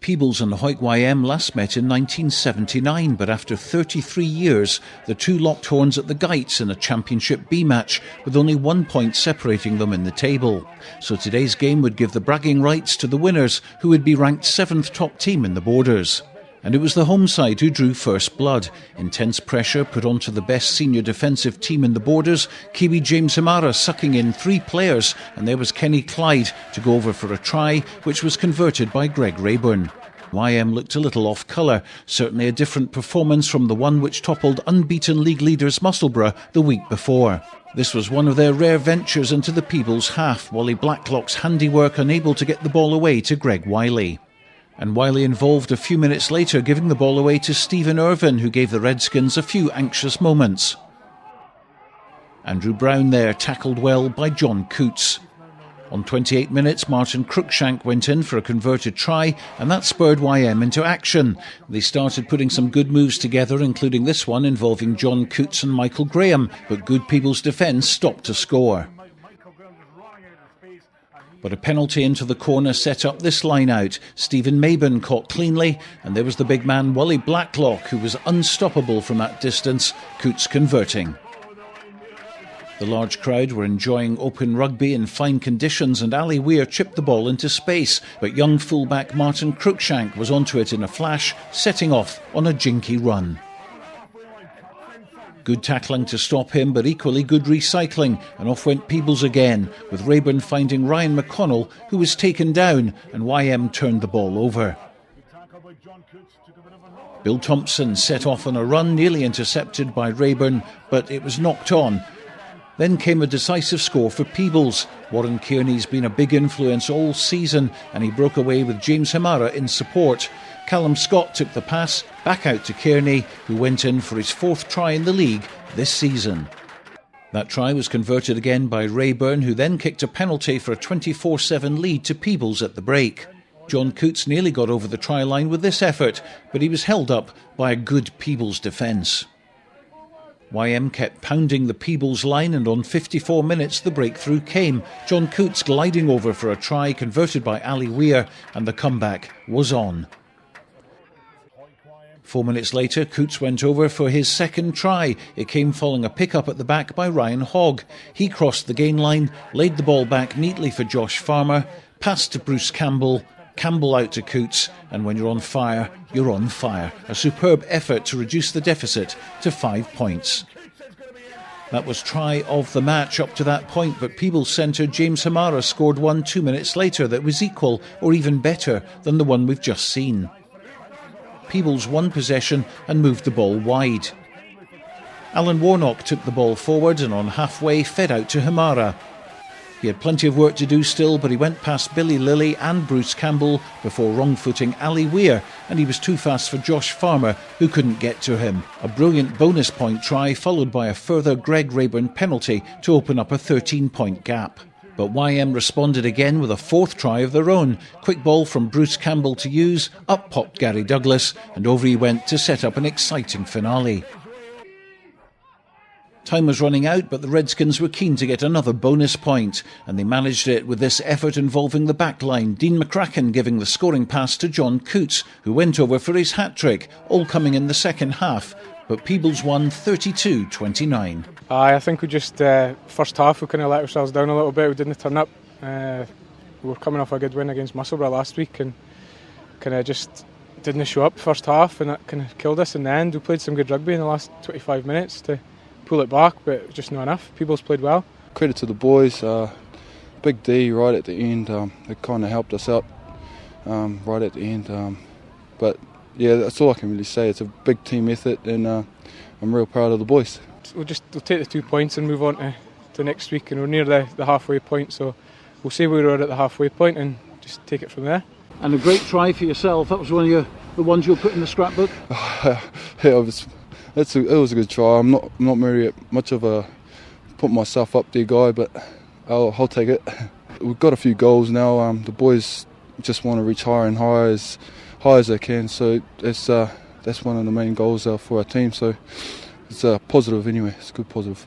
Peebles and Hawick YM last met in 1979, but after 33 years, the two locked horns at the Gytes in a Championship B match, with only 1 point separating them in the table. So today's game would give the bragging rights to the winners, who would be ranked 7th top team in the Borders. And it was the home side who drew first blood. Intense pressure put onto the best senior defensive team in the Borders, Kiwi James Hamara sucking in 3 players, and there was Kenny Clyde to go over for a try, which was converted by Greg Rayburn. YM looked a little off colour, certainly a different performance from the one which toppled unbeaten league leaders Musselburgh the week before. This was one of their rare ventures into the Peebles half, Wally Blacklock's handiwork unable to get the ball away to Greg Wiley. And Wiley involved a few minutes later, giving the ball away to Stephen Irvin, who gave the Redskins a few anxious moments. Andrew Brown there, tackled well by John Coutts. On 28 minutes, Martin Cruikshank went in for a converted try, and that spurred YM into action. They started putting some good moves together, including this one involving John Coutts and Michael Graham, but good Peebles' defence stopped to score. But a penalty into the corner set up this line out. Stephen Maben caught cleanly, and there was the big man Wally Blacklock, who was unstoppable from that distance, Coutts converting. The large crowd were enjoying open rugby in fine conditions, and Ali Weir chipped the ball into space, but young fullback Martin Cruikshank was onto it in a flash, setting off on a jinky run. Good tackling to stop him, but equally good recycling, and off went Peebles again, with Rayburn finding Ryan McConnell, who was taken down, and YM turned the ball over. Bill Thompson set off on a run, nearly intercepted by Rayburn, but it was knocked on. Then came a decisive score for Peebles. Warren Kearney's been a big influence all season, and he broke away with James Hamara in support. Callum Scott took the pass back out to Kearney, who went in for his 4th try in the league this season. That try was converted again by Rayburn, who then kicked a penalty for a 24-7 lead to Peebles at the break. John Coutts nearly got over the try line with this effort, but he was held up by a good Peebles defence. YM kept pounding the Peebles line, and on 54 minutes the breakthrough came. John Coutts gliding over for a try converted by Ali Weir, and the comeback was on. 4 minutes later, Coutts went over for his 2nd try. It came following a pick-up at the back by Ryan Hogg. He crossed the gain line, laid the ball back neatly for Josh Farmer, passed to Bruce Campbell, Campbell out to Coutts, and when you're on fire, you're on fire. A superb effort to reduce the deficit to 5 points. That was try of the match up to that point, but Peebles centre James Hamara scored one 2 minutes later that was equal or even better than the one we've just seen. Peebles won possession and moved the ball wide. Alan Warnock took the ball forward and on halfway fed out to Hamara. He had plenty of work to do still, but he went past Billy Lilly and Bruce Campbell before wrong-footing Ali Weir, and he was too fast for Josh Farmer, who couldn't get to him. A brilliant bonus point try followed by a further Greg Rayburn penalty to open up a 13-point gap. But YM responded again with a 4th try of their own. Quick ball from Bruce Campbell to use, up popped Gary Douglas, and over he went to set up an exciting finale. Time was running out, but the Redskins were keen to get another bonus point, and they managed it with this effort involving the back line, Dean McCracken giving the scoring pass to John Coutts, who went over for his hat-trick, all coming in the second half, but Peebles won 32-29. I think we just, first half, we kind of let ourselves down a little bit. We didn't turn up. We were coming off a good win against Musselburgh last week, and kind of just didn't show up first half, and that kind of killed us in the end. We played some good rugby in the last 25 minutes to pull it back, but just not enough. Peebles played well. Credit to the boys. Big D right at the end. It kind of helped us out right at the end. But yeah, that's all I can really say. It's a big team effort, and I'm real proud of the boys. We'll take the 2 points and move on to next week, and we're near the halfway point, so we'll say we were at the halfway point and just take it from there. And a great try for yourself. That was one of the ones you'll put in the scrapbook. Yeah, it was a good try. I'm not very much of a put myself up there guy, but I'll take it. We've got a few goals now. The boys just want to reach higher and higher as they can. So that's one of the main goals for our team. So it's positive anyway. It's a good positive.